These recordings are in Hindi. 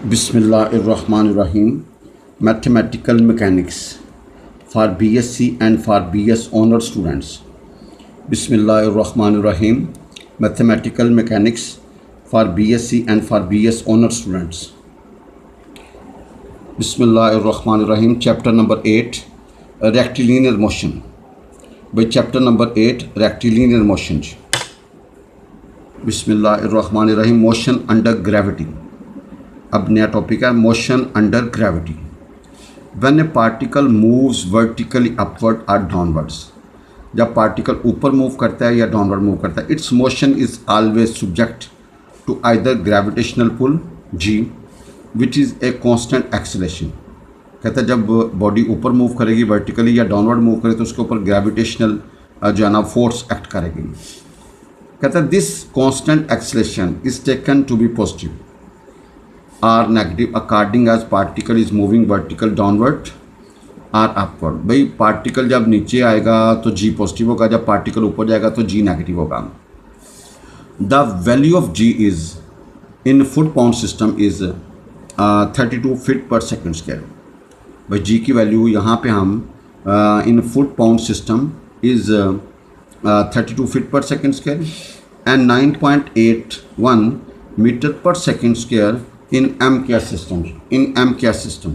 Bismillahirrahmanirrahim. Mathematical Mechanics for BSc and for BS Honor students. Bismillahirrahmanirrahim. Mathematical Mechanics for BSc and for BS Honor students. Bismillahirrahmanirrahim. Chapter number 8, Rectilinear Motion. By chapter number 8, Rectilinear Motion. Bismillahirrahmanirrahim. Motion under gravity. अब नया टॉपिक है motion under gravity. When a particle moves vertically upward और डाउनवर्ड्स, जब पार्टिकल ऊपर मूव करता है या डाउनवर्ड मूव करता है, its motion is always subject to either gravitational pull g which is a constant acceleration. कहता है जब बॉडी ऊपर मूव करेगी वर्टिकली या डाउनवर्ड मूव करे तो उसके ऊपर ग्रेविटेशनल जो है ना फोर्स एक्ट करेगी. कहता है this constant acceleration is taken to be positive or negative according as particle is moving vertical downward or upward. भाई पार्टिकल जब नीचे आएगा तो जी पॉजिटिव होगा, जब पार्टिकल ऊपर जाएगा तो जी नेगेटिव होगा. The value of ji is in foot pound system is 32 feet per second square. भाई जी की वैल्यू यहाँ पे हम इन foot pound system is 32 feet per second square and 9.81 metre per second square in MKS system. In MKS system,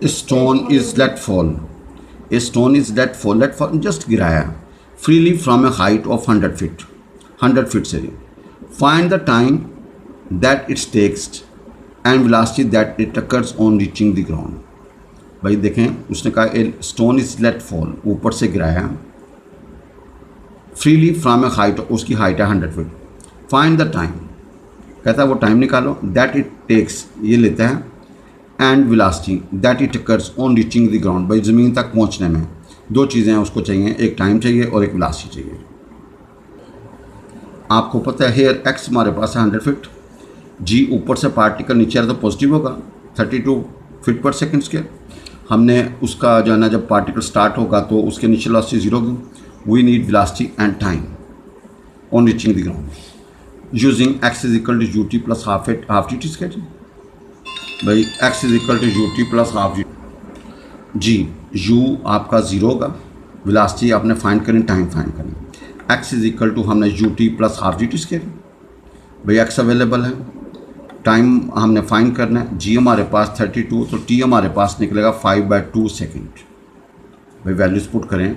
a stone is let fall. A stone is let fall. Let fall just गिराया freely from a height of 100 feet. 100 feet से. Find the time that it takes and velocity that it occurs on reaching the ground. भाई देखें उसने कहा a stone is let fall. ऊपर से गिराया freely from a height, उसकी हाइट है 100 feet. Find the time. कहता है वो टाइम निकालो दैट इट टेक्स, ये लेता है, and velocity that it occurs on reaching the ground. भाई ज़मीन तक पहुंचने में दो चीज़ें हैं उसको चाहिए, एक टाइम चाहिए और एक वेलोसिटी चाहिए. आपको पता है हेयर एक्स हमारे पास है 100 फीट, जी ऊपर से पार्टिकल नीचे आ रहा तो पॉजिटिव होगा 32 फीट पर सेकेंड के. हमने उसका जो है ना जब पार्टिकल स्टार्ट होगा तो उसके इनिशियल वेलोसिटी 0 होगी. We need velocity and time on reaching the ground using x is equal to ut plus half gt sketching. भाई x is equal to ut plus half g. u आपका 0 होगा, वेलोसिटी आपने फाइंड करनी, टाइम फाइंड करनी. x is equal to हमने ut plus half gt sketching. भाई x अवेलेबल है, टाइम हमने फाइंड करना है, g हमारे पास 32 तो t हमारे पास निकलेगा 5/2 सेकेंड. भाई वैल्यूज पुट करें,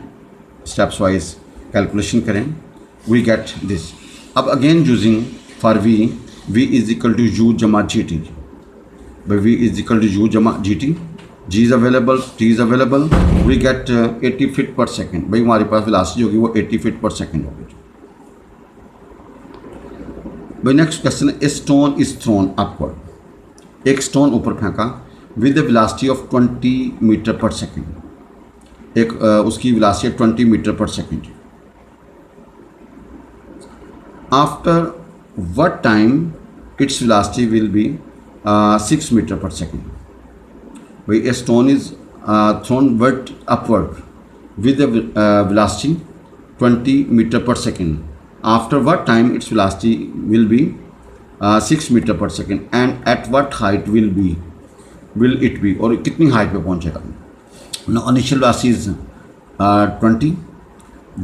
स्टेप्स वाइज कैलकुलेशन करें, वी गेट दिस. अब again using for v is equal to u जमा जी टी. भाई v is equal to u जमा g t, g is available, t is available, we get 80 feet per second. भाई हमारे पास वेलोसिटी होगी वो 80 फीट पर सेकेंड होगी. भाई नेक्स्ट क्वेश्चन है, a stone is thrown upward. एक स्टोन ऊपर फेंका with the velocity of 20 metre per second. एक उसकी velocity 20 metre per second. After what time its velocity will be 6 meter per second. Where a stone is thrown upward with a velocity 20 meter per second. After what time its velocity will be 6 meter per second, and at what height will it be, और कितनी हाइट पे पहुंचेगा. Now initial velocity is 20,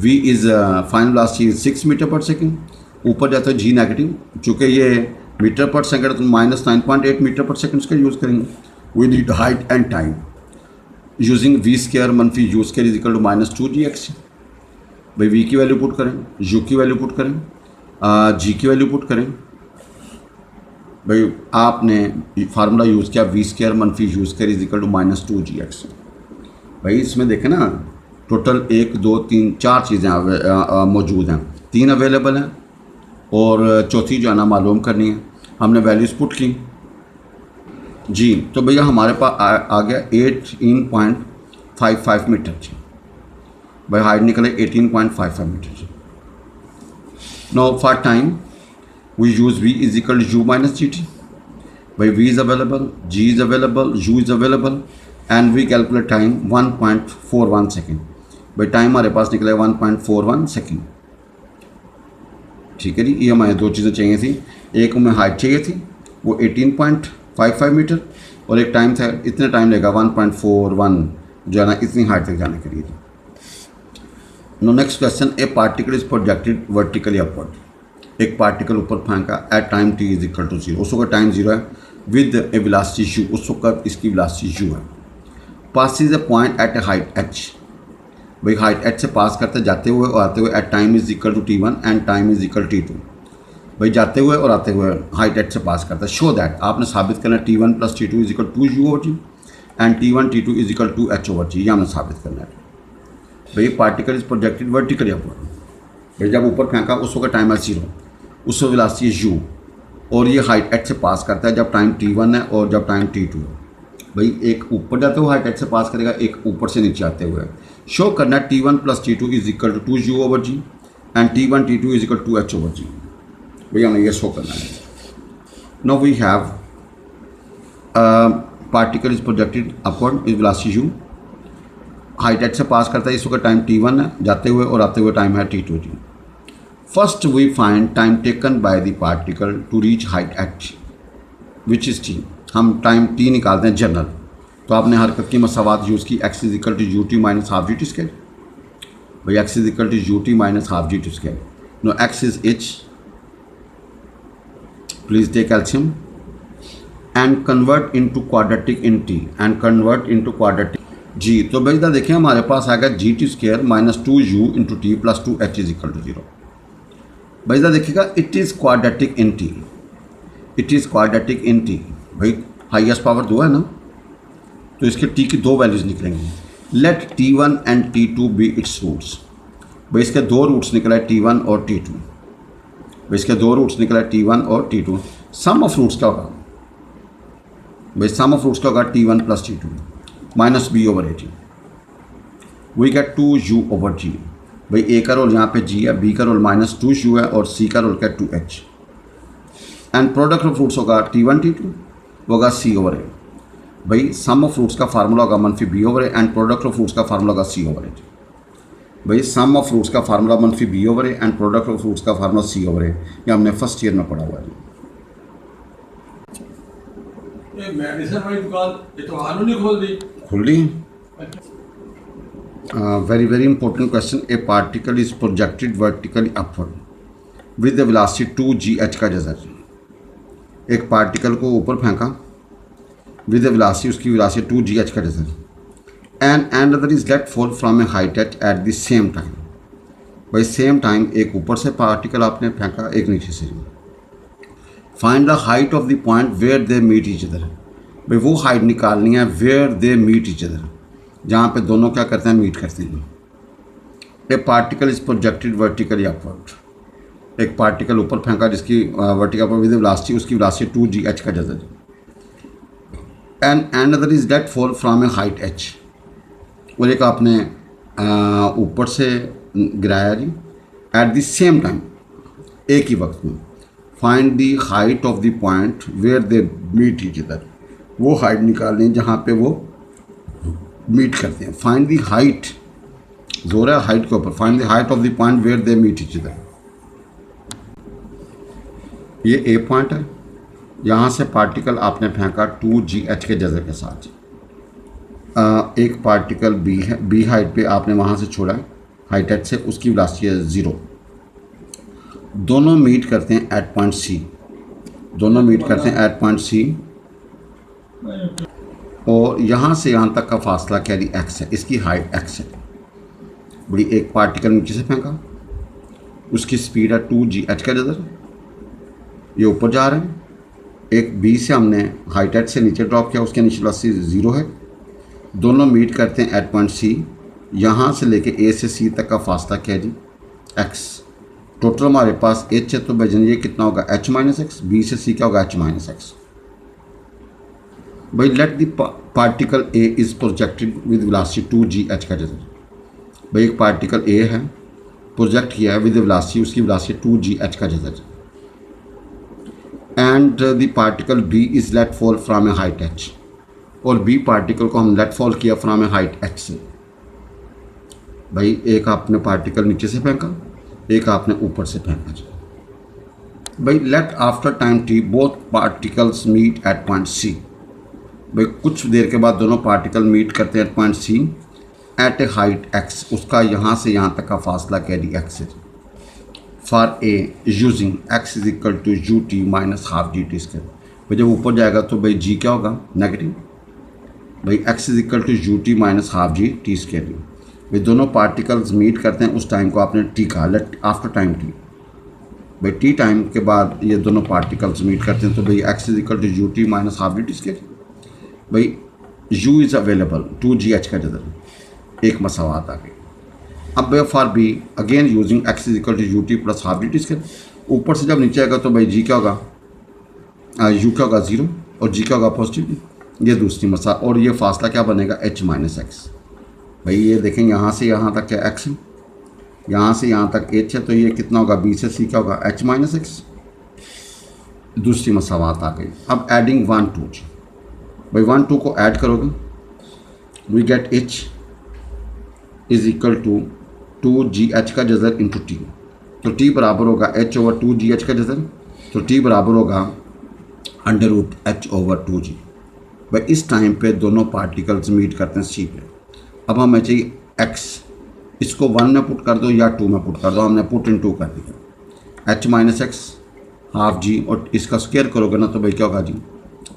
v is final velocity is 6 meter per second. ऊपर जाता है जी नेगेटिव, चूँकि ये मीटर पर सेकंड तो -9.8 मीटर पर सेकंड का यूज़ करेंगे. We need height and time using we square मनफी you square is equal to -2gx. भाई वी की वैल्यू पुट करें, यू की वैल्यू पुट करें, जी की वैल्यू पुट करें. भाई आपने फार्मूला यूज़ किया वी स्क्वायर मनफी you square is equal to -2gx. भाई इसमें देखें ना टोटल 1 2 3 4 चीज़ें मौजूद हैं, 3 अवेलेबल हैं और चौथी जो है ना मालूम करनी है. हमने वैल्यूज़ पुट की जी, तो भैया हमारे पास आ गया 18.55 मीटर जी. भाई हाइट निकले 18.55 metre. Now for time we use v is equal to u minus g t. भाई v is available, g is available, u is available, and we calculate time 1.41 second. भाई टाइम हमारे पास निकले 1.41 सेकेंड. ठीक है जी, ये हमारे दो चीज़ें चाहिए थी, एक में हाइट चाहिए थी वो 18.55 मीटर और एक टाइम था इतने टाइम लेगा 1.41 जो है ना इतनी हाइट तक जाने के लिए। No next question, a particle is projected vertically upward. एक पार्टिकल ऊपर फेंका at time t is equal to 0, उस वक्त टाइम 0 है, विद ए वेलोसिटी u, उस वक्त इसकी वेलोसिटी u है। Passes a point at a height h, भाई हाइट h से पास करते जाते हुए और आते हुए at time is equal to t1 and time is equal t2, भाई जाते हुए और आते हुए हाइट h से पास करता है। शो दैट, आपने साबित करना t1 plus t2 is equal to u over g and t1 t2 is equal to h over g, ये हमने साबित करना है। भाई particle is projected vertically upward, भाई जब ऊपर फेंका उस वक्त टाइम है 0, उस वक्त वेलोसिटी है u और ये हाइट h से पास करता है जब टाइम t1 है और जब टाइम t2 है। भाई एक ऊपर जाते हुए हाइट h से पास करेगा, एक ऊपर से नीचे आते हुए। शो करना t1 plus t2 is equal to 2u over g and t1 t2 is equal to h over g, भैया हमें ये शो करना है। Now we have particle is projected upward is velocity u, height h से पास करता है, इस वक्त टाइम t1 है, जाते हुए और आते हुए टाइम है t2 जी। First we find time taken by the particle to reach height h which is t। हम टाइम t निकालते हैं जनरल, तो आपने हरकत की मसावात यूज़ की, x is equal to u t minus half g t square, भाई x is equal to u t minus half g t square. No x is h, please take एल्शियम and convert into quadratic in t and convert into quadratic जी। तो भाई इधर देखिए हमारे पास आएगा g t square minus 2u into t plus 2h is equal to 0। भाई इधर देखिएगा it is quadratic in t, it is quadratic in t, भाई हाईएस्ट पावर 2 है ना, तो इसके t की 2 वैल्यूज़ निकलेंगी। Let t1 and t2 be its roots, भाई इसके 2 रूट्स निकला है t1 और t2, भाई इसके 2 रूट्स निकला है t1 और t2। सम ऑफ रूट्स क्या होगा, भाई सम ऑफ रूट्स क्या होगा t1 plus t2 minus b over a, we get 2u over g। भाई a का रोल यहाँ पे g है, b का रोल माइनस 2u है और c का रोल क्या 2h। And product of roots होगा t1 t2 होगा c ओवर a। भाई सम ऑफ रूट्स का फार्मूला होगा मनफी b over a and product of roots का फार्मूला होगा c ओवर a। भाई सम ऑफ रूट्स का फार्मूला मनफी b over a and product of roots का फार्मूला c ओवर a, ये हमने फर्स्ट ईयर में पढ़ा हुआ है। मेडिसिन वाली दुकान ये तो हानू नहीं खोल दी, खुल रही very very important question, a particle is projected vertically upward with the velocity 2gh का जजर। एक पार्टिकल को ऊपर फेंका विद द वेलोसिटी, उसकी वेलोसिटी 2gh का जजर। And another is let fall from a height h at the same time, भाई सेम टाइम एक ऊपर से पार्टिकल आपने फेंका, एक नीचे से। Find the height of the point where they meet each other, भाई वो हाइट निकालनी है where they meet each other, जहाँ पे दोनों क्या करते हैं मीट करते हैं। A particle is projected vertically upward, एक पार्टिकल ऊपर फेंका जिसकी वर्टिकल पर विद वेलोसिटी, उसकी वेलोसिटी 2gh का जजर। And another is let fall from a height h, और एक आपने ऊपर से गिराया जी एट द सेम टाइम, एक ही वक्त में। Find the height of the point where they meet each other, वो हाइट निकालनी जहाँ पे वो मीट करते हैं। फाइंड द हाइट, जोर है हाइट के ऊपर, find the height of the point where they meet each other. ये ए पॉइंट है, यहाँ से पार्टिकल आपने फेंका 2gh के जजर के साथ। एक पार्टिकल बी है, बी हाइट पे आपने वहाँ से छोड़ा हाइट h से, उसकी वेलोसिटी है 0। दोनों मीट करते हैं एट पॉइंट सी, दोनों मीट करते हैं एट पॉइंट सी, और यहाँ से यहाँ तक का फासला क्या दी x है, इसकी हाइट x है। बड़ी एक पार्टिकल नीचे से फेंका, उसकी स्पीड है 2gh का जजर, ये ऊपर जा रहे हैं। एक b से हमने हाइट h से नीचे ड्रॉप किया, उसके नीचे वेलोसिटी 0 है। दोनों मीट करते हैं एट पॉइंट सी, यहाँ से लेके a से c तक का फासला क्या है जी x। टोटल हमारे पास h है, तो भजन ये कितना होगा h माइनस एक्स, b से c क्या होगा h माइनस एक्स। भाई let the particle a is projected with velocity 2gh का जजर, भाई एक पार्टिकल a है प्रोजेक्ट किया है विद वेलोसिटी, उसकी वेलोसिटी 2gh का जजर। And the particle b is let fall from a height h, और b पार्टिकल को हम लेट फॉल किया फ्रॉम ए हाइट h से। भाई एक आपने पार्टिकल नीचे से फेंका, एक आपने ऊपर से फेंका। भाई let after time t both particles meet at point c. भाई कुछ देर के बाद दोनों पार्टिकल मीट करते हैं at point c at a height x, उसका यहाँ से यहाँ तक का फासला कह दी एक्स है। For a using x is equal to u t minus half g t square. भाई जब ऊपर जाएगा तो भाई जी क्या होगा, नेगेटिव। भाई x is equal to u t minus half g t square. भाई दोनों पार्टिकल्स मीट करते हैं, उस टाइम को आपने टी कहा, लेट आफ्टर टाइम टी। भाई टी टाइम के बाद ये दोनों पार्टिकल्स मीट करते हैं, तो भाई x is equal to u t minus half g t square. भाई u इज़ अवेलेबल 2gh का जदर, एक मसावात आ गई। अब for b again using x is equal to u t plus half d t square. ऊपर से जब नीचे आएगा तो भाई जी क्या होगा, u क्या होगा 0 और g क्या होगा पॉजिटिव। ये दूसरी मसा, और ये फासला क्या बनेगा h माइनस एक्स। भाई ये देखें यहाँ से यहाँ तक क्या x है, यहाँ से यहाँ तक h है, तो ये कितना होगा b से c क्या होगा h माइनस एक्स। दूसरी मसावात आ गई। अब एडिंग 1 2 भाई 1 2 को ऐड करोगे, we get h is equal to 2gh का जज़र इंटू टी। तो t बराबर होगा h ओवर 2gh का जज़र, तो t बराबर होगा under root h over 2g। भाई इस टाइम पे दोनों पार्टिकल्स मीट करते हैं c पे। अब हमें चाहिए x, इसको 1 में पुट कर दो या 2 में पुट कर दो, हमने पुट इन 2 कर दिया। h माइनस एक्स हाफ जी, और इसका स्क्वायर करोगे ना तो भाई क्या होगा जी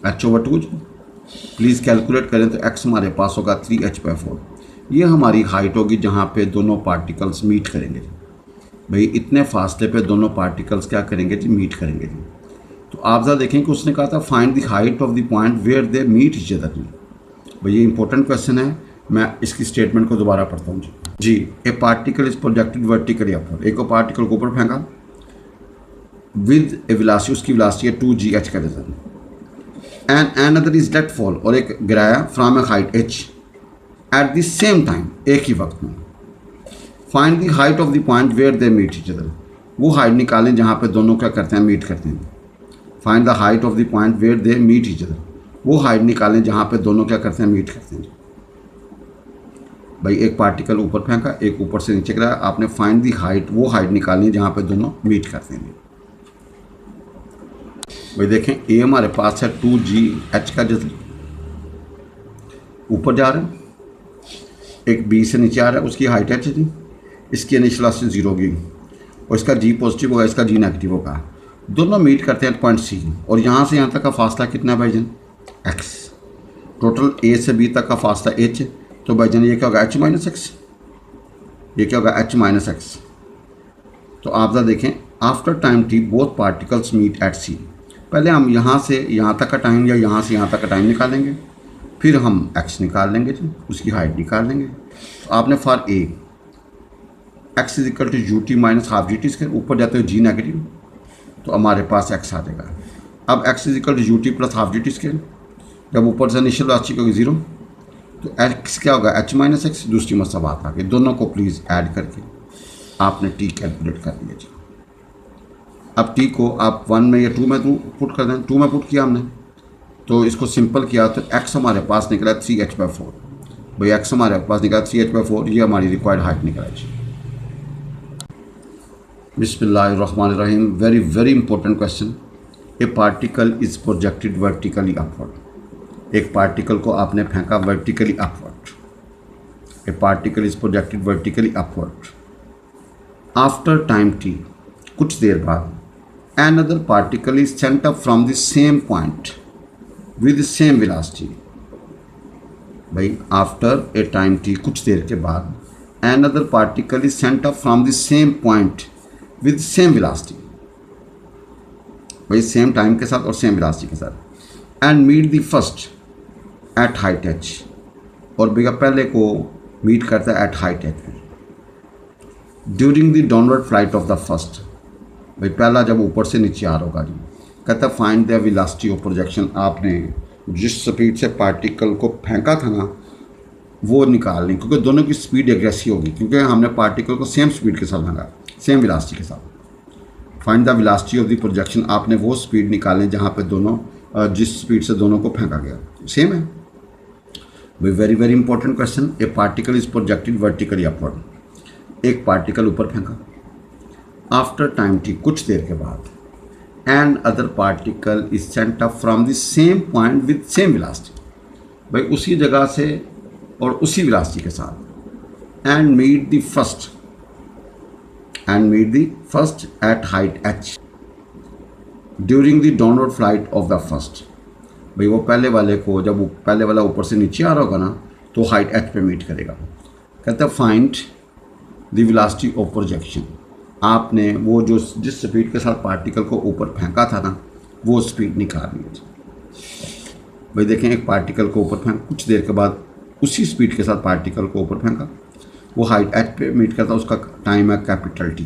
h over 2g। Please calculate करें तो x हमारे पास होगा 3h/4। ये हमारी हाइट होगी जहाँ पे दोनों पार्टिकल्स मीट करेंगे। भाई इतने फासले पे दोनों पार्टिकल्स क्या करेंगे जी, मीट करेंगे जी। तो आप ज़रा देखें कि उसने कहा था find the height of the point where they meet each other. भाई ये इंपॉर्टेंट क्वेश्चन है, मैं इसकी स्टेटमेंट को दोबारा पढ़ता हूँ जी। A particle is projected vertically upward, एक पार्टिकल को ऊपर फेंका विद ए वेलोसिटी, उसकी वेलोसिटी है 2gh का जैसा। And another is let fall, और एक गिराया from a height h at the same time, एक ही वक्त में। Find the height of the point where they meet each other, वो हाइट निकालें जहाँ पे दोनों क्या करते हैं, मीट करते हैं। Find the height of the point where they meet each other, वो हाइट निकालें जहाँ पे दोनों क्या करते हैं, मीट करते हैं। भाई एक पार्टिकल ऊपर फेंका, एक ऊपर से नीचे गिराया, आपने फाइंड द हाइट, वो हाइट निकालनी है जहाँ पे दोनों मीट करते हैं। भाई देखें ए हमारे पास है 2gh का जज़र, ऊपर जा रहा है, एक बी से नीचे आ रहा है, उसकी हाइट h थी, इसकी इनिशियल वेलोसिटी 0 होगी और इसका g पॉजिटिव होगा, इसका g नेगेटिव होगा। दोनों मीट करते हैं पॉइंट सी, और यहाँ से यहाँ तक का फासला कितना है भाईजान, x। टोटल a से b तक का फासला h, तो भाईजान ये क्या होगा h माइनस एक्स, ये क्या होगा h माइनस एक्स। तो आप ज़रा देखें after time t both particles meet at c। पहले हम यहाँ से यहाँ तक का टाइम या यहाँ से यहाँ तक का टाइम निकालेंगे, फिर हम x निकाल लेंगे जी, उसकी हाइट निकाल लेंगे। तो आपने for a x is equal to u t minus half g t square, ऊपर जाते हुए g नेगेटिव, तो हमारे पास x आ जाएगा। अब x is equal to u t plus half g t square, जब ऊपर से इनिशियल वेलोसिटी होगी 0, तो x क्या होगा h माइनस एक्स। दूसरी मसला बात आ गई, दोनों को प्लीज़ ऐड करके आपने t कैलकुलेट कर लिया जी। अब t को आप 1 में या 2 में पुट कर दें, 2 में पुट किया हमने तो इसको सिंपल किया तो x हमारे पास निकला 3h/4। भाई x हमारे पास निकला 3h/4, ये हमारी रिक्वायर्ड हाइट निकला जी। बिस्मिल्लाहिर्रहमानिर्रहीम, very very important question. A particle is projected vertically upward, एक पार्टिकल को आपने फेंका vertically upward. A particle is projected vertically upward. After time t, कुछ देर बाद, another particle is sent up from the same point with the same velocity। भाई आफ्टर ए टाइम t, कुछ देर के बाद, another particle is sent up from the same point with the same velocity। भाई सेम टाइम के साथ और सेम वेलोसिटी के साथ, and meet the first at height h, और भैया पहले को मीट करता है at height h during the downward flight of the first. भाई पहला जब ऊपर से नीचे आ रहा होगा जी, कहता है find the velocity of projection. आपने जिस स्पीड से पार्टिकल को फेंका था ना वो निकालनी, क्योंकि दोनों की स्पीड एग्रेसिव होगी, क्योंकि हमने पार्टिकल को सेम स्पीड के साथ फेंका, सेम वेलोसिटी के साथ। Find the velocity of the projection, आपने वो स्पीड निकालनी जहाँ पे दोनों जिस स्पीड से दोनों को फेंका गया सेम है। भाई very very important question. A particle is projected vertically upward, एक पार्टिकल ऊपर फेंका, आफ्टर टाइम t, कुछ देर के बाद, and other particle is sent up from the same point with same velocity, भाई उसी जगह से और उसी वेलोसिटी के साथ, and meet the first at height h during the downward flight of the first. भाई वो पहले वाले को, जब वो पहले वाला ऊपर से नीचे आ रहा होगा ना, तो हाइट h पे मीट करेगा। कहता है find the velocity of projection. आपने वो जो जिस स्पीड के साथ पार्टिकल को ऊपर फेंका था ना, वो स्पीड निकालनी है। भाई देखें, एक पार्टिकल को ऊपर फेंक, कुछ देर के बाद उसी स्पीड के साथ पार्टिकल को ऊपर फेंका, वो हाइट h पे मीट करता, उसका टाइम है कैपिटल T।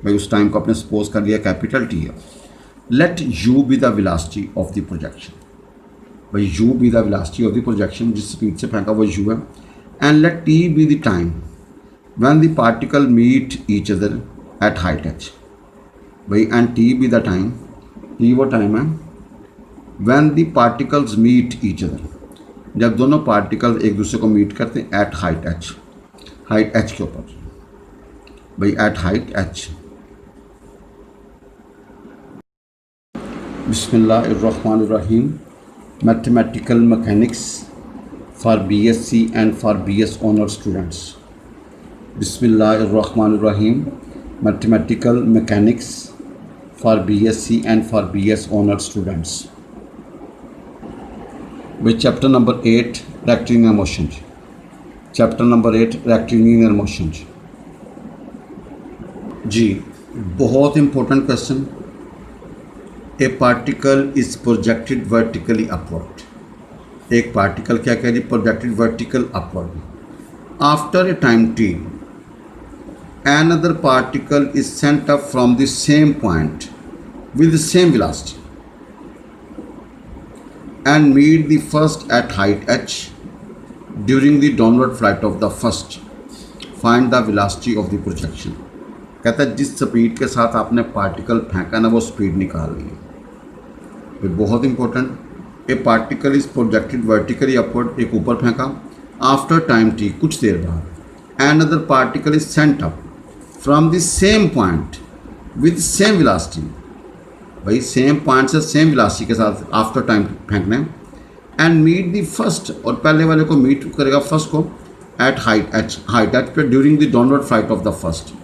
भाई उस टाइम को आपने सपोज कर लिया कैपिटल T है। Let u be the velocity of the projection. भाई u be the velocity of the projection, जिस स्पीड से फेंका वो u है। And let t be the time when the particle meet each other at height h। भाई and t be the time, t वो टाइम है when the particles meet each other, जब दोनों पार्टिकल एक दूसरे को मीट करते हैं eight height h, height h के ऊपर। भाई एट हाइट h। बिस्मिल्लाहिर्रहमानिर्रहीम। Mathematical mechanics for BSc and for BS honour students. बिस्मिल्लाहिर्रहमानिर्रहीम। Mathematical mechanics for BSc and for BS honour students. भाई chapter number 8 rectilinear motion. Chapter number 8 rectilinear motion जी। बहुत important question. A particle is projected vertically upward. एक पार्टिकल क्या कह रही, projected vertical upward. After a time t another particle is sent up from the same point with the same velocity and meet the first at height h during the downward flight of the first. Find the velocity of the projection. कहता है जिस स्पीड के साथ आपने पार्टिकल फेंका ना, वो स्पीड निकालनी है। ये बहुत important. A particle is projected vertically upward, एक ऊपर फेंका। आफ्टर टाइम t, कुछ देर बाद, and other particle is sent up from the same point with same velocity. भाई सेम पॉइंट से सेम वेलोसिटी के साथ आफ्टर टाइम फेंकना है। एंड मीट द फर्स्ट, और पहले वाले को मीट करेगा फर्स्ट को एट हाइट h पे during the downward flight of the first.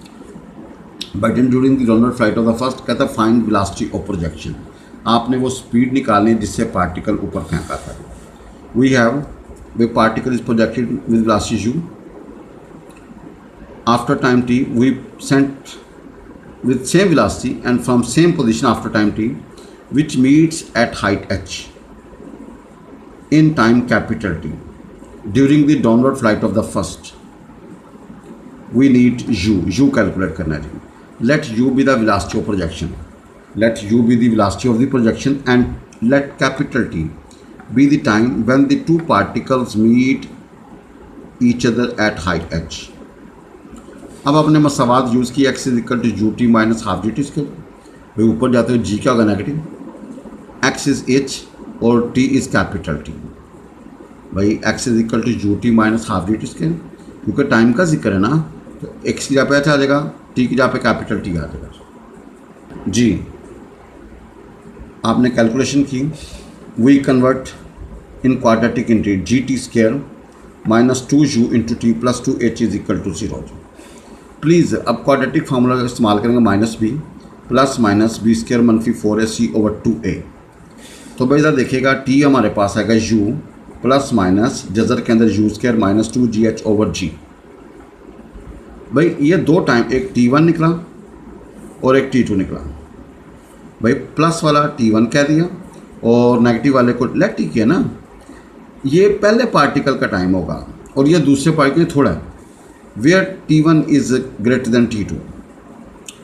But in during the downward flight of the first कहता है फाइंड वेलोसिटी ऑफ प्रोजेक्शन। आपने वो स्पीड निकालनी है जिससे पार्टिकल ऊपर फेंका था। We have the particle is projected with velocity u। After time t we sent with same velocity and from same position after time t, which meets at height h in time capital T during the downward flight of the first. We need u calculate करना है। Let u be the velocity of projection. Let u be the velocity of the projection and let capital T be the time when the two particles meet each other at height h. अब आपने मसावात यूज़ की, x is equal to u t minus half d t square. भाई ऊपर जाते हो g क्या होगा नेगेटिव, x इज h और t इज़ कैपिटल T। भाई x is equal to u t minus half d t square, क्योंकि टाइम का जिक्र है ना, तो x की जगह पे आ जाएगा, t की जगह पे कैपिटल T आ जाएगा जी। आपने कैलकुलेशन की। We convert in quadratic integral g t square minus 2u into t plus 2h is equal to 0। Please अब क्वाड्रेटिक फार्मूला का इस्तेमाल करेंगे, minus b plus minus b square मनफी 4ac ओवर 2a। तो भाई इधर देखिएगा t हमारे पास आएगा u प्लस माइनस जजर के अंदर u square minus 2gh over g। भाई ये दो टाइम, एक t1 निकला और एक t2 निकला। भाई प्लस वाला t1 कह दिया और नेगेटिव वाले को लेट t किया ना। ये पहले पार्टिकल का टाइम होगा और ये दूसरे पार्टिकल थोड़ा है, where t1 is greater than t2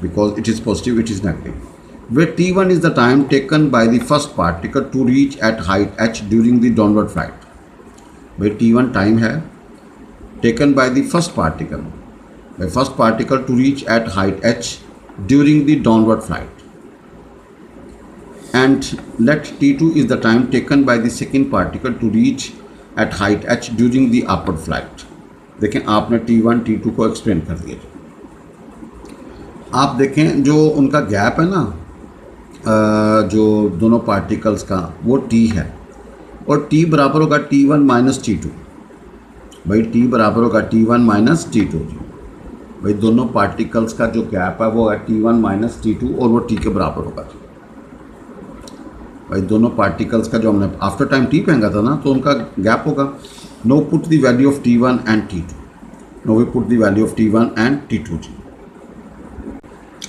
because it is positive, it is negative. Where t1 is the time taken by the first particle to reach at height h during the downward flight. Where t1 time है taken by the first particle to reach at height h during the downward flight. And let t2 is the time taken by the second particle to reach at height h during the upward flight. देखें आपने t1 t2 को एक्सप्लेन कर दिया। आप देखें जो उनका गैप है ना, जो दोनों पार्टिकल्स का वो टी है और टी बराबर होगा T1 माइनस T2। भाई टी बराबर होगा T1 माइनस T2। भाई दोनों पार्टिकल्स का जो गैप है वो है T1 माइनस T2 और वो टी के बराबर होगा। भाई दोनों पार्टिकल्स का जो हमने आफ्टर टाइम टी फेंका था ना तो उनका गैप होगा। No put the value of T1 and T2। No we put the value of T1 and T2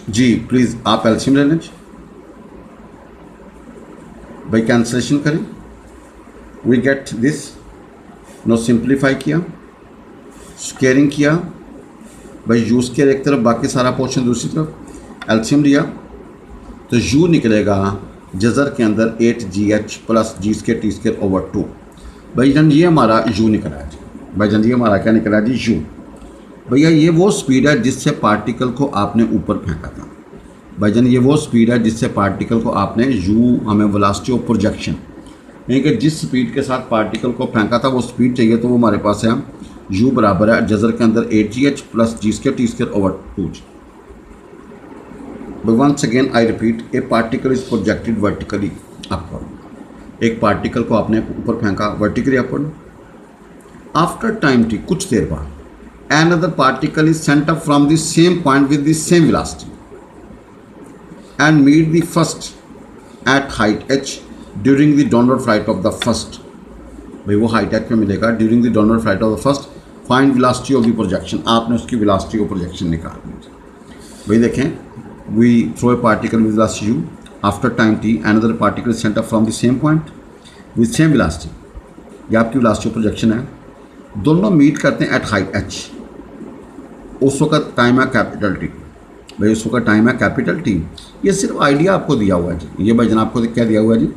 जी प्लीज़ आप एल्शियम ले लें भाई, कैंसलेशन करें, we get this. No simplify किया, स्क्वेयरिंग किया भाई, यू स्क्वेयर एक तरफ बाकी सारा पोर्शन दूसरी तरफ, एल्शियम लिया तो यू निकलेगा जज़र के अंदर 8GH plus g square t square over 2। भाई जन ये हमारा यू निकला है जी। भाई जन ये हमारा क्या निकला है जी, यू। भैया ये वो स्पीड है जिससे पार्टिकल को आपने ऊपर फेंका था। भाईजान ये वो स्पीड है जिससे पार्टिकल को आपने यू, हमें वेलोसिटी ऑफ प्रोजेक्शन यानी कि जिस स्पीड के साथ पार्टिकल को फेंका था वो स्पीड चाहिए, तो वो हमारे पास है यू बराबर है जज़र के अंदर 8GH plus g square t square over 2। Once again I repeat, a particle is projected vertically upward. एक पार्टिकल को आपने ऊपर फेंका vertically upward. After time t, कुछ देर बाद, another particle is sent up from the same point with the same velocity and meet the first at height h during the downward flight of the first। भाई वो हाइट h पे मिलेगा during the downward flight of the first। find velocity of the projection, आपने उसकी velocity of projection निकालनी है। भाई देखें, we throw a particle with velocity u, after time t another particle is sent up from the same point with same velocity। ये आपकी velocity of projection है। दोनों मीट करते हैं एट हाइट h। उस वक्त टाइम है कैपिटल टी। भाई उस वक्त टाइम है कैपिटल टी। ये सिर्फ आइडिया आपको दिया हुआ है जी। ये भाई जनाब आपको क्या दिया हुआ है जी,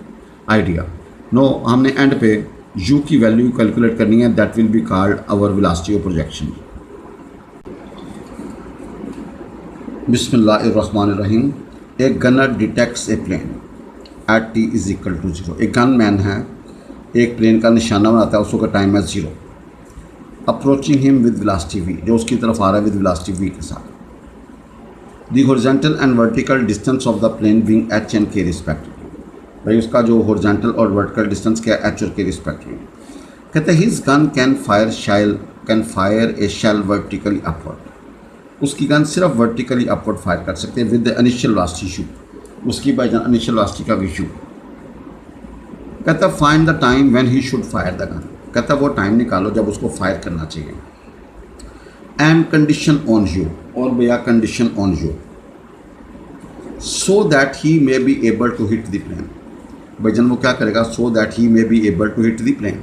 आइडिया। नो हमने एंड पे u की वैल्यू कैलकुलेट करनी है, that will be called our velocity of projection. बिस्मिल्लाहिर्रहमानिर्रहीम। एक gunner detects a plane at t is equal to 0। एक गन मैन है, एक प्लेन का निशाना बनाता है, उस वक्त टाइम है 0। Approaching him with velocity v, जो उसकी तरफ आ रहा है विद वेलोसिटी v के साथ। The horizontal and vertical distance of the plane being h and k respectively. भाई उसका जो हॉरिजॉन्टल और वर्टिकल डिस्टेंस क्या है, h और k रिस्पेक्टिवली। कहते हैं his gun can fire a shell vertically upward. उसकी गन सिर्फ वर्टिकली अपवर्ड फायर कर सकते हैं with the initial velocity u। उसकी बाई इनिशियल वेलोसिटी का भी u। कहता find the time when he should fire the gun. कहता वो टाइम निकालो जब उसको फायर करना चाहिए। एंड कंडीशन ऑन यू, और भैया condition on you, so that he may be able to hit the plane. भाईजान वो क्या करेगा, so that he may be able to hit the plane.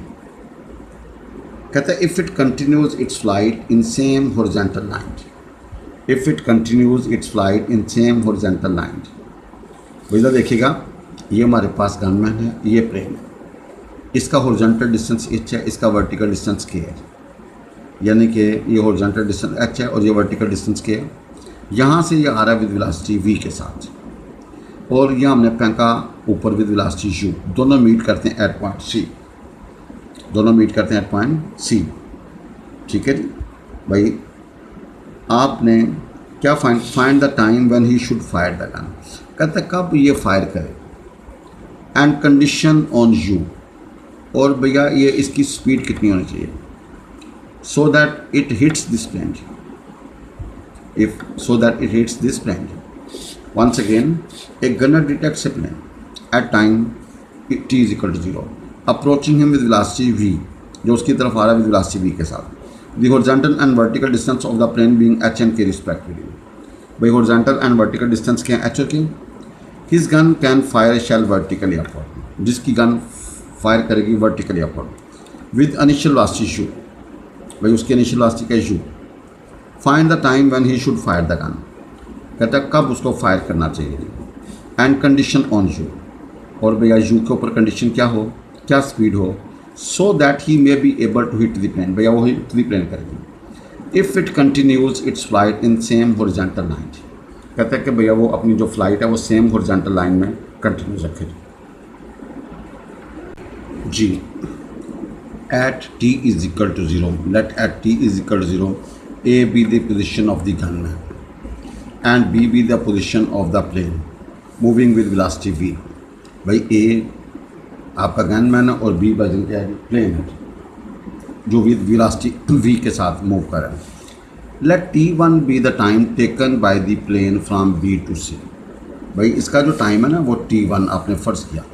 कहता है if it continues its flight in same horizontal line. If it continues its flight in same horizontal line. भैया देखिएगा, ये हमारे पास गनमैन है, ये प्लेन है, इसका हॉरिजॉन्टल डिस्टेंस h है, इसका वर्टिकल डिस्टेंस k है। यानी कि ये हॉरिजॉन्टल डिस्टेंस h है और ये वर्टिकल डिस्टेंस k है। यहाँ से ये आ रहा है विद वेलोसिटी v के साथ, और ये हमने फेंका ऊपर विद वेलोसिटी u। दोनों मीट करते हैं एट पॉइंट c। दोनों मीट करते हैं एट पॉइंट c। ठीक है जी। भाई आपने क्या find the time when he should fire the gun. कहते कब ये फायर करे। एंड कंडीशन ऑन यू, और भैया ये इसकी स्पीड कितनी होनी चाहिए, so that it hits this plane. If so that it hits this plane. Once again, a gunner detects a plane at time t is equal to 0, approaching him with velocity v, जो उसकी तरफ आ रहा है विद वेलोसिटी v के साथ। The horizontal and vertical distance of the plane being h and k respectively. भाई हॉरिजॉन्टल एंड वर्टिकल डिस्टेंस क्या है, h और k। His gun can fire a shell vertically upward. जिसकी गन फायर करेगी vertically upward with initial velocity u। भाई उसकी इनिशियल वेलोसिटी का u। Find the time when he should fire the gun. कहता है कब उसको फायर करना चाहिए। एंड कंडीशन ऑन u, और भैया u के ऊपर कंडीशन क्या हो, क्या स्पीड हो, so that he may be able to hit the plane. भैया वो हिट द प्लेन करेगी। If it continues its flight in same horizontal line. कहता है कि भैया वो अपनी जो फ्लाइट है वो सेम हॉरिजॉन्टल लाइन में कंटिन्यू रखेगी जी। At t is equal to 0, let at t is equal to 0 A be the position of the gunman and B be the position of the plane moving with velocity v। भाई ए आपका गनमैन है और बी भाईजान क्या है, प्लेन है जो विद वेलोसिटी v के साथ मूव कर रहा है। Let t1 be the time taken by the plane from b to c। भाई इसका जो टाइम है ना वो t1 आपने फ़र्ज़ किया,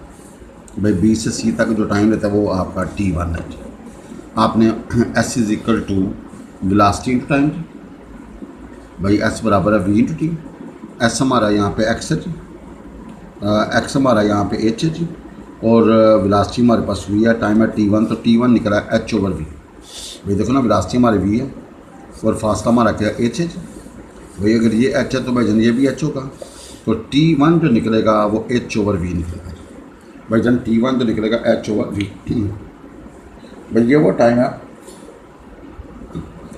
भाई b से c तक जो टाइम रहता है वो आपका t1 है। आपने s is equal to velocity into time, भाई s बराबर है v इंटू टी। s हमारा यहाँ पे x है जी, x हमारा यहाँ पे h है जी, और वेलोसिटी हमारे पास v है, टाइम है t1, तो t1 निकला h ओवर v। भाई देखो ना वेलोसिटी हमारी v है और फासला हमारा क्या h है जी। भाई अगर ये h है तो भाईजान ये भी h होगा, तो t1 जो निकलेगा वो h ओवर v निकलेगा भाईजान। t1 जो निकलेगा h ओवर v। भाई ये वो टाइम है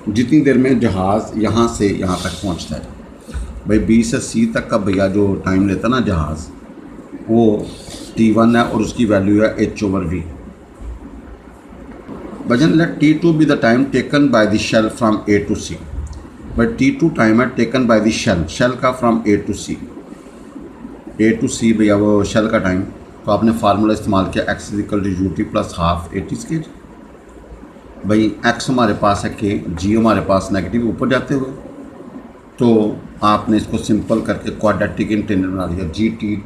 जितनी देर में जहाज़ यहाँ से यहाँ तक पहुँचता है। भाई b से c तक का भैया जो टाइम लेता है ना जहाज़, वो t1 है और उसकी वैल्यू है h ओवर v। भाईजान let t2 be the time taken by the shell from a to c। भाई t2 टाइम है taken by the shell, shell का from a to c। a to c भैया वो शेल का टाइम, तो आपने फार्मूला इस्तेमाल किया x is equal to u t plus half a t square. भाई x हमारे पास है के, g हमारे पास नेगेटिव ऊपर जाते हुए, तो आपने इसको सिंपल करके क्वाड्रेटिक इंटीग्रल बना दिया, जी टी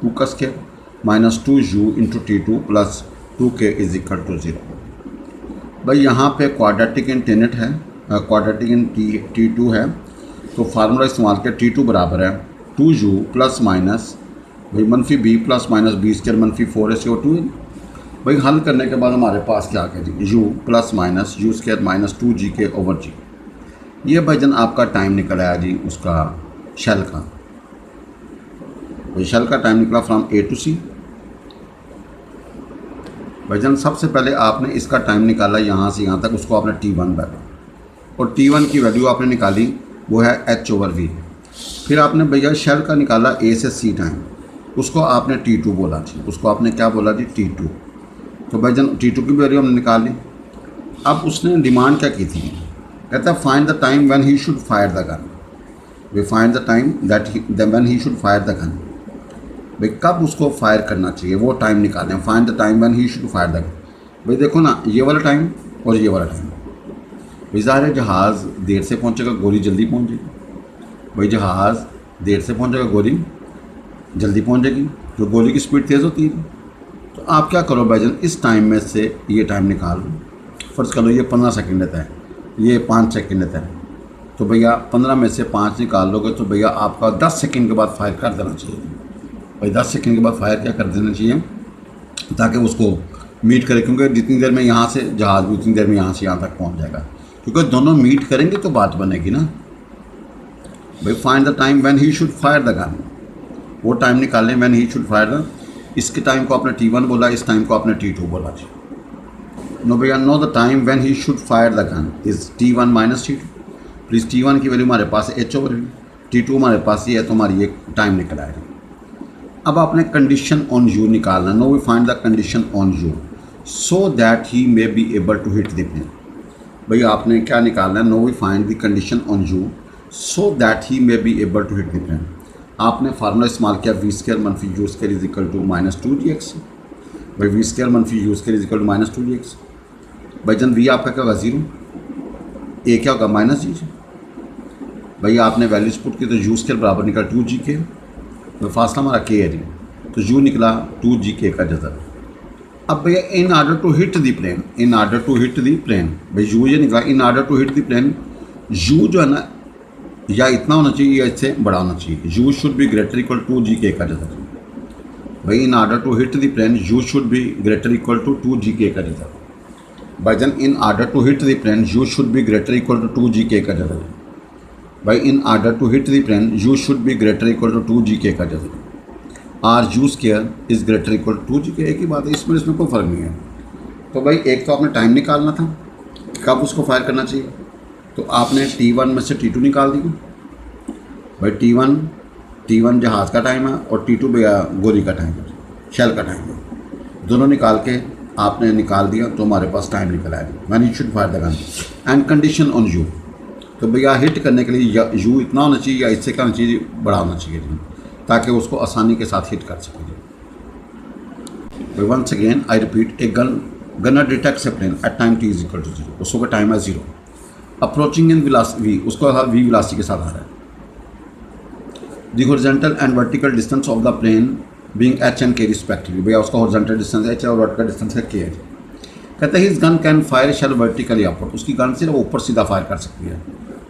2 का square minus 2u into t2 plus 2k is equal to 0। भाई यहाँ पे क्वाड्रेटिक इंटीग्रल है, क्वाड्रेटिक इन t2 है, तो फार्मूला इस्तेमाल किया t2 बराबर है 2u प्लस माइनस भाई मनफी b plus minus b square मनफी 4ac/2 है। भाई हल करने के बाद हमारे पास क्या आ गया जी, u plus minus you square minus 2gk over g। ये भाईजान आपका टाइम निकल आया जी उसका शेल का। भाई शेल का टाइम निकला फ्रॉम a टू c। भाईजान सबसे पहले आपने इसका टाइम निकाला यहाँ से यहाँ तक, उसको आपने t1 बैठा और t1 की वैल्यू आपने निकाली वो है h ओवर v। फिर आपने भैया शेल का निकाला a से c टाइम, उसको आपने t2 बोला जी, उसको आपने क्या बोला जी t2। तो भाईजान t2 की वैल्यू हमने निकाल ली। अब उसने डिमांड क्या की थी, कहता है find the time when he should fire the gun. We find the time that when he should fire the gun. भाई कब उसको फायर करना चाहिए वो टाइम निकालें, find the time when he should fire the gun. भाई देखो ना ये वाला टाइम और ये वाला टाइम, भाई ज़ाहिर है जहाज़ देर से पहुंचेगा, गोली जल्दी पहुंचेगी। भाई जहाज़ देर से पहुंचेगा, गोली जल्दी पहुंचेगी, जो गोली की स्पीड तेज़ होती है। तो आप क्या करो भाईजान, इस टाइम में से ये टाइम निकाल लो। फ़र्ज़ कर लो ये 15 सेकंड लेता है, ये 5 सेकंड लेता है, तो भैया 15 में से 5 निकाल लोगे तो भैया आपका 10 सेकंड के बाद फायर कर देना चाहिए। भाई 10 सेकंड के बाद फायर क्या कर देना चाहिए ताकि उसको मीट करे, क्योंकि जितनी देर में यहाँ से जहाज़ भी उतनी देर में यहाँ से यहाँ तक पहुँच जाएगा, क्योंकि दोनों मीट करेंगे तो बात बनेगी ना। भाई find the time when he should fire the gun, वो टाइम निकालें when he should fire the. इसके टाइम को आपने t1 बोला, इस टाइम को आपने t2 बोला जी। नो भैया know the time when he should fire the gun is t1 minus t2। Please t1 की वैल्यू हमारे पास h ओवर v, t2 हमारे पास ये है, तो हमारी एक टाइम निकल आएगा। अब आपने कंडीशन ऑन यू निकालना। Now we find the condition on you so that he may be able to hit the plane. भाई आपने क्या निकालना है, now we find the condition on you so that he may be able to hit the plane. आपने फार्मूला इस्तेमाल किया वी स्केयर मनफी u square is equal to minus 2gx। भाई वी स्केयर मनफी u square is equal to minus 2gx। भाईजान वी आपका क्या होगा 0, ए क्या होगा माइनस जी। भैया आपने वैल्यूज पुट की तो यू स्केयर बराबर निकला 2gk, तो फासला हमारा k है जी, तो u निकला 2gk का जज़र। अब भैया in order to hit the plane, in order to hit the plane, भाई u ये निकला in order to hit the plane. u जो है ना या इतना होना चाहिए या इससे बड़ा होना चाहिए, u should be greater equal to gk का जज़र। भाई in order to hit the plane u should be greater equal to 2gk का जज़र। भाईजान in order to hit the plane u should be greater equal to 2gk का जज़र। भाई in order to hit the plane u should be greater equal to 2gk का जज़र। Or u square is greater equal to 2gk, एक ही बात है, इसमें कोई फ़र्क नहीं है। तो भाई एक तो आपने टाइम निकालना था कब उसको फायर करना चाहिए, तो आपने t1 में से t2 निकाल दी। भाई t1 जहाज़ का टाइम है और t2 भैया गोली का टाइम है, शेल का टाइम है। दोनों निकाल के आपने निकाल दिया तो हमारे पास टाइम निकल आएगा when he should fire the gun and condition on you. तो भैया हिट करने के लिए या यू इतना होना चाहिए या इससे क्या होना चाहिए, बड़ा होना चाहिए जी। ताकि उसको आसानी के साथ हिट कर सकें। Once again I repeat, a gunner detects a plane at time t is equal to 0, उसको का टाइम है 0, अप्रोचिंग इन वेलोसिटी v, उसको v वेलोसिटी के साथ आ रहा है। The horizontal and vertical distance of the plane being h and k respectively, भैया उसका हॉरिजॉन्टल डिस्टेंस h है और वर्टिकल डिस्टेंस है k है। कहते हैं his gun can fire shell vertically upward, उसकी गन से वो ऊपर सीधा फायर कर सकती है।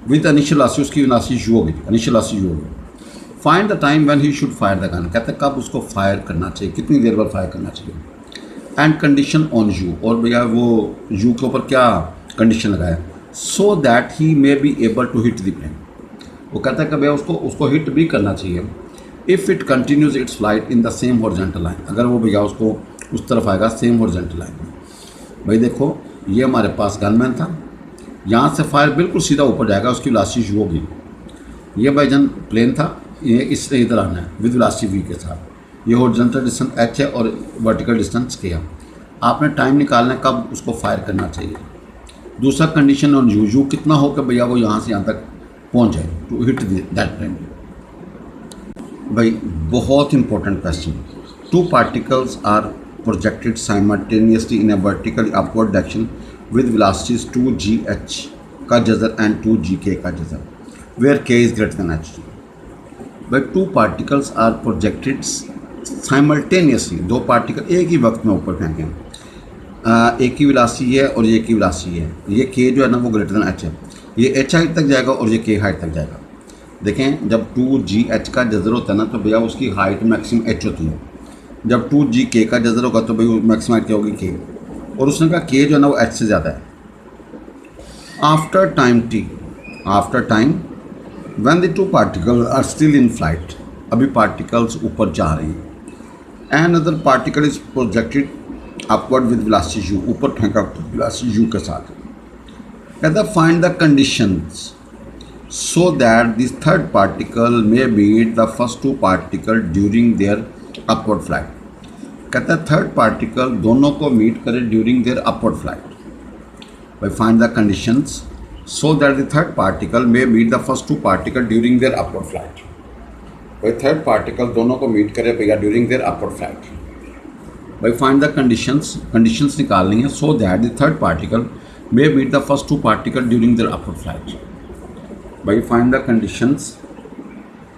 विद इनिशियल वेलोसिटी, उसकी वेलोसिटी u होगी, इनिशियल वेलोसिटी u होगी। Find the time when he should fire the gun, कहते हैं कब उसको फायर करना चाहिए, कितनी देर बाद फायर करना चाहिए। एंड कंडीशन ऑन u, और भैया वो u के ऊपर क्या कंडीशन लगाया, so that he may be able to hit the plane, वो कहता है कि भैया उसको हिट भी करना चाहिए। If it continues its flight in the same horizontal line, अगर वो भैया उसको उस तरफ आएगा सेम हॉरिजॉन्टल लाइन में। भाई देखो ये हमारे पास गनमैन था, यहाँ से फायर बिल्कुल सीधा ऊपर जाएगा, उसकी वेलोसिटी u होगी। ये भाईजान प्लेन था, ये इससे इधर आना है विद वेलोसिटी v के साथ। ये हॉरिजॉन्टल डिस्टेंस h है और वर्टिकल डिस्टेंस k है। आपने टाइम निकालना है कब उसको फायर करना चाहिए। दूसरा कंडीशन ऑन u कितना हो कि भैया वो यहाँ से यहाँ तक पहुँच जाए टू हिट दैट प्लेन। भाई बहुत important question, two particles are projected simultaneously in a vertical upward direction with velocities 2gh का जजर एंड 2gk का जजर, where k is greater than h। भाई two particles are projected simultaneously, दो पार्टिकल एक ही वक्त में ऊपर फेंकें, एक ही वेलोसिटी है और ये एक ही वेलोसिटी है। ये k जो है ना वो ग्रेटर देन h है, ये h हाइट तक जाएगा और ये k हाइट तक जाएगा। देखें जब 2gh का जजर होता है ना तो भैया उसकी हाइट मैक्सिमम h होती है, जब 2gk का जजर होगा तो भाई मैक्सिमम हाइट क्या होगी k, और उसने कहा k जो है ना वो h से ज़्यादा है। After time t, after time when the two particle are still in flight, अभी पार्टिकल्स ऊपर जा रहे हैं। And other particle is projected upward with velocity u, ऊपर फेंका वेलोसिटी u के साथ। कहता है find the conditions so that this third particle may meet the first two particle during their upward flight। कहता है थर्ड पार्टिकल दोनों को मीट करे during their upward flight. by find the conditions so that the third particle may meet the first two particle during their upward flight। by third particle दोनों को मीट करे भैया during their upward flight. by find the conditions निकालनी है so that the third particle may meet the first two particle during their upward flight। भाई फाइंड द कंडीशंस,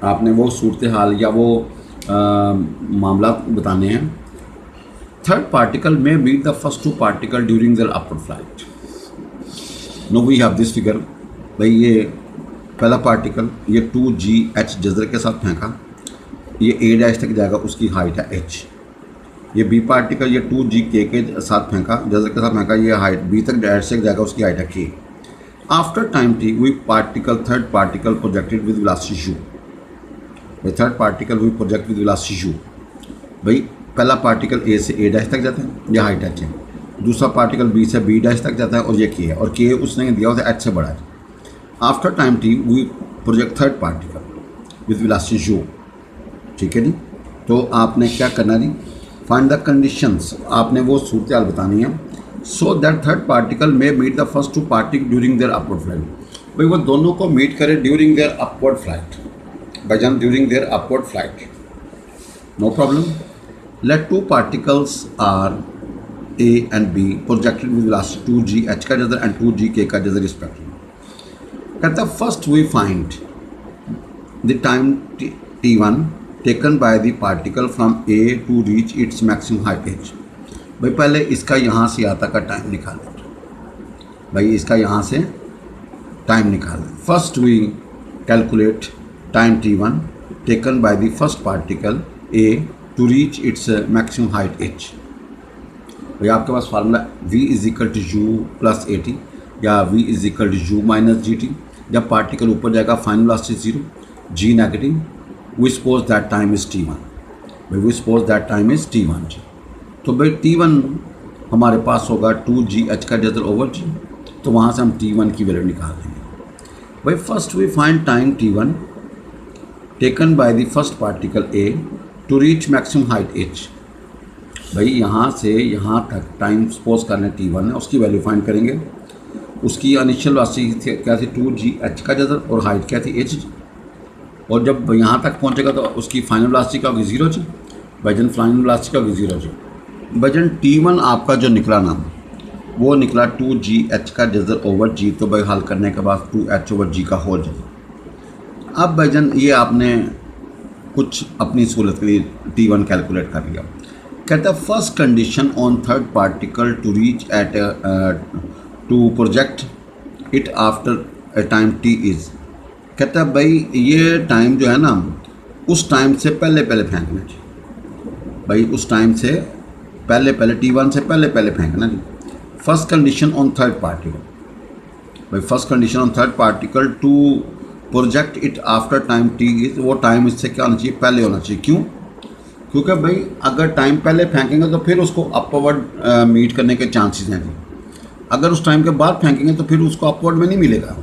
आपने वो सूरत हाल या वो मामला बताने हैं। Third particle may meet the first two particle during their upward flight. Now we have this figure. भाई ये पहला पार्टिकल ये 2gh जजर के साथ फेंका, ये a डैश तक जाएगा, उसकी हाइट है h। ये b पार्टिकल ये 2gk के साथ फेंका, जजर के साथ फेंका, ये हाइट b तक डैश तक जाएगा, उसकी हाइट है k। After time t, we third particle projected with velocity u। भाई third particle we project with velocity u। भाई पहला पार्टिकल a से a डैश तक जाता है, यह हाइट h है। दूसरा पार्टिकल b से b डैश तक जाता है और ये k है, और k उसने दिया होता है h से बड़ा है। After time t, we project third particle with velocity u। ठीक है जी, तो आपने क्या करना जी, फाइंड द कंडीशंस, आपने वो सूरत हाल बतानी है so that third particle may meet the first two particle during their upward flight। भाई वो दोनों को मीट करे ड्यूरिंग देयर अपवर्ड फ्लाइट, भाईजान during their upward flight, no problem. Let two particles are a and b projected with velocity 2gh का जजर एंड 2gk का जजर रिस्पेक्टिवली। कहता है first we find the time t1 taken by the particle from a to reach its maximum height h। भाई पहले इसका यहाँ से यहाँ तक का टाइम निकालें, भाई इसका यहाँ से टाइम निकालें। First we calculate time t1 taken by the first particle a to reach its maximum height h। भाई आपके पास formula v is equal to u plus a t या v is equal to u minus g t. जब पार्टिकल ऊपर जाएगा final velocity 0, g negative, we suppose that time is t1। भाई we suppose that time is t1 जी। तो भाई t1 हमारे पास होगा 2gh का जजर ओवर g, तो वहाँ से हम t1 की वैल्यू निकाल देंगे। भाई first we find time t1 taken by the first particle a to reach maximum height h। भाई यहाँ से यहाँ तक टाइम सपोज करना t1 है, उसकी वैल्यू फाइंड करेंगे। उसकी इनिशियल वेलोसिटी क्या थी 2gh का जजर और हाइट क्या थी h। और जब यहाँ तक पहुँचेगा तो उसकी फाइनल वेलोसिटी क्या होगी, 0 जी। भाईजान फाइनल वेलोसिटी क्या होगी, 0 जी। भाईजान T1 आपका जो निकला ना वो निकला 2GH का जज़र ओवर जी, तो भाई हल करने के बाद 2H ओवर जी का होल जज़र। अब भाईजान ये आपने कुछ अपनी सहूलत के लिए T1 कैलकुलेट कर लिया। कहता है first condition on third particle to reach at to project it after a time T is. कहता है भाई ये टाइम जो है ना उस टाइम से पहले फेंकना चाहिए। भाई उस टाइम से पहले T1 से पहले फेंकना जी। First condition on third particle, भाई first condition on third particle to project it after time T is, वो टाइम इससे क्या होना चाहिए, पहले होना चाहिए। क्यों? क्योंकि भाई अगर टाइम पहले फेंकेंगे तो फिर उसको अपवर्ड मीट करने के चांसेस हैं जी। अगर उस टाइम के बाद फेंकेंगे तो फिर उसको अपवर्ड में नहीं मिलेगा।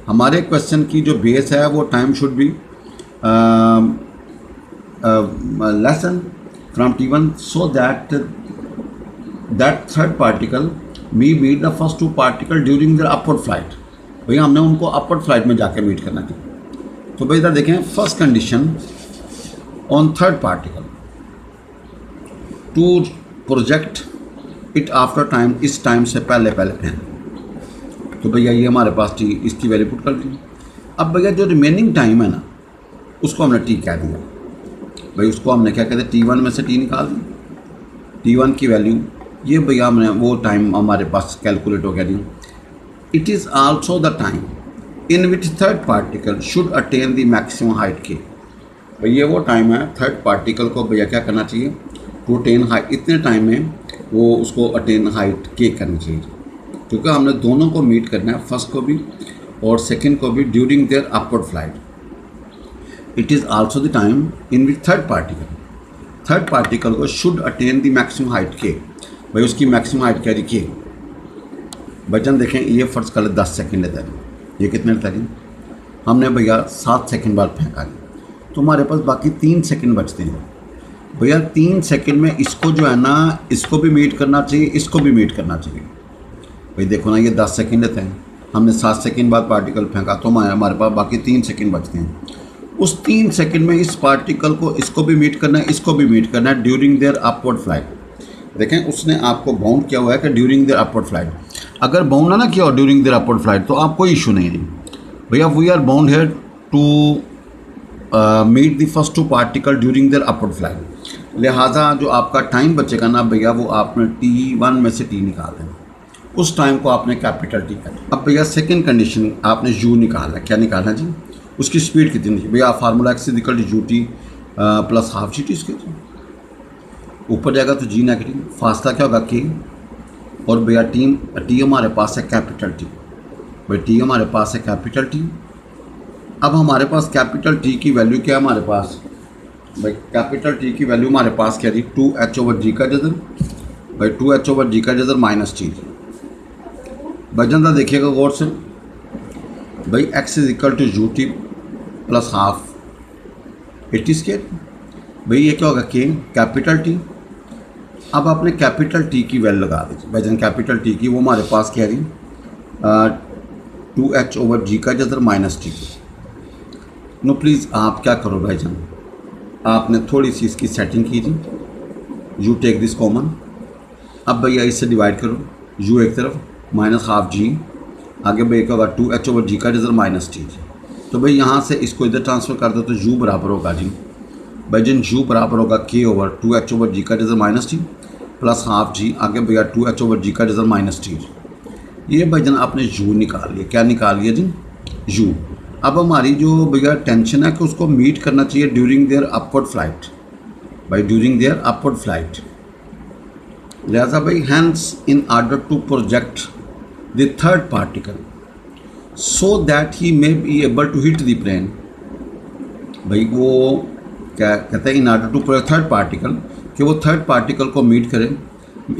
हमारे क्वेश्चन की जो बेस है वो time should be lesser from T1 so that third particle me meet the first two particle during the upward flight. भैया हमने उनको अपवर्ड फ्लाइट में जाके मीट करना चाहिए। तो भाई इधर देखें first condition on third particle to project it after time, इस टाइम से पहले फेंक। तो भैया ये हमारे पास T, इसकी वैल्यू पुट कर दी। अब भैया जो रिमेनिंग टाइम है ना उसको हमने T कह दिया। भाई उसको हमने क्या कहते हैं, T1 में से T निकाल दी। T1 की वैल्यू ये भैया हमने वो टाइम हमारे पास कैलकुलेट हो गया दी। It is also the time in which third particle should attain the maximum height के। भाई ये वो टाइम है थर्ड पार्टिकल को भैया क्या करना चाहिए, टू अटेन हाइट, इतने टाइम में वो उसको अटेन हाइट के करनी चाहिए। क्योंकि हमने दोनों को मीट करना है, फर्स्ट को भी और सेकंड को भी during their upward flight. It is also the time in which third particle को should attain the maximum height के। भाई उसकी मैक्सिमम हाइट क्या लिखिए बच्चन, देखें ये फ़र्ज़ कर 10 सेकेंड लेता है, ये कितने लेता है, हमने भैया 7 सेकेंड बाद फेंका तो हमारे पास बाकी 3 सेकेंड बचते हैं। भैया 3 सेकेंड में इसको जो है ना इसको भी मीट करना चाहिए, इसको भी मीट करना चाहिए। भाई देखो ना ये 10 सेकेंड लेते हैं, हमने 7 सेकेंड बाद पार्टिकल फेंका तो हमारे पास बाकी 3 सेकेंड बचते हैं। उस 3 सेकेंड में इस पार्टिकल को इसको भी मीट करना है, इसको भी मीट करना है ड्यूरिंग देयर अपवर्ड फ्लाइट। देखें उसने आपको बाउंड किया हुआ है कि ड्यूरिंग देयर अपवर्ड फ्लाइट। अगर बाउंड ना किया हो ड्यूरिंग देयर अपवर्ड फ्लाइट तो आप कोई इशू नहीं है भैया। We are bound here to meet the first two particle during their upward flight. लिहाजा जो आपका टाइम बचेगा ना भैया वो आपने T1 में से T निकाल देना, उस टाइम को आपने कैपिटल T कर। अब भैया सेकंड कंडीशन आपने U निकाला, क्या निकालना जी, उसकी स्पीड कितनी थी भैया, formula x equal to ut plus half g t square. ऊपर जाएगा तो G नेगेटिव, फासला क्या होगा K, और भैया T हमारे पास है कैपिटल T। भाई T हमारे पास है कैपिटल T। अब हमारे पास कैपिटल T की वैल्यू क्या है हमारे पास, भाई कैपिटल T की वैल्यू हमारे पास क्या थी, 2H ओवर G का जज़र, भाई 2H ओवर G का जज़र माइनस T। वजन था देखिएगा गौर से, भाई x is equal to ut plus half 80 square. भाई ये क्या होगा K कैपिटल T। अब आपने कैपिटल T की वैल्यू लगा दीजिए। भाईजान कैपिटल T की वो हमारे पास क्या रही, 2H ओवर G का जज़र माइनस T। नो प्लीज़ आप क्या करो भाईजान, आपने थोड़ी सी इसकी सेटिंग कीजिए। यू टेक दिस कॉमन, अब भैया इससे डिवाइड करो, u एक तरफ माइनस हाफ G, आगे भैया क्या होगा 2H ओवर G का जज़र माइनस T। तो भाई यहाँ से इसको इधर ट्रांसफ़र कर दो तो u बराबर होगा जी, भाईजान u बराबर होगा K over 2H over G का जज़र minus T plus half G, आगे भैया 2H ओवर G का जज़र माइनस T। ये भाईजान आपने u निकाल लिया, क्या निकाल लिया जी, u। अब हमारी जो भैया टेंशन है कि उसको मीट करना चाहिए ड्यूरिंग देयर अपवर्ड फ्लाइट, भाई ड्यूरिंग देयर अपवर्ड फ्लाइट। लिहाजा भाई hence in order to project the third particle so that he may be able to hit the plane. भाई वो क्या कहते हैं, in order to project third particle, कि वो थर्ड पार्टिकल को मीट करें,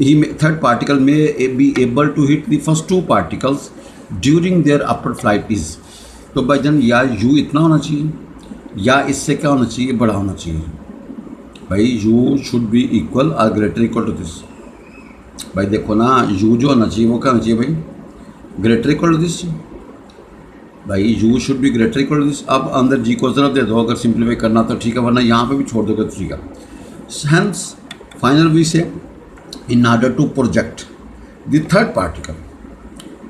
he third particle may be able to hit the first two particles during their upward flight is. तो भाईजान या u इतना होना चाहिए या इससे क्या होना चाहिए, बड़ा होना चाहिए। भाई u शुड बी इक्वल और ग्रेटर इक्वल टू दिस। भाई देखो ना u जो होना चाहिए वो क्या होना चाहिए भाई, ग्रेटर इक्वल टू दिस। भाई you should be greater equal to this. अब अंदर जी को ज़रा दे दो, अगर सिंप्लीफाई करना तो ठीक है, वरना यहाँ पे भी छोड़ दोगे तो ठीक है। हैंस फाइनल वी से in order to project the third particle,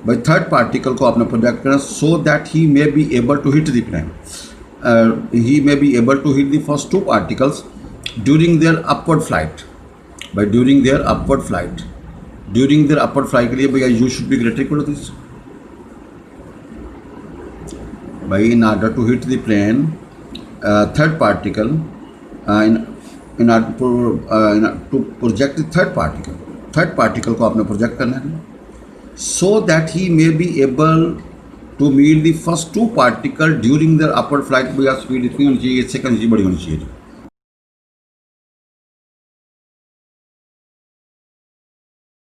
भाई थर्ड पार्टिकल को आपने प्रोजेक्ट करना so that he may be able to hit the plane, he may be able to hit the first two particles during their upward flight. भाई during their upward flight, during their upward flight के लिए भैया u should be greater equal to this. भाई in order to hit the plane third particle, in order to project the third particle को आपने प्रोजेक्ट करना है so that he may be able to meet the first two particle during their upward flight। भैया स्पीड इतनी होनी चाहिए, इससे कहीं बड़ी होनी चाहिए।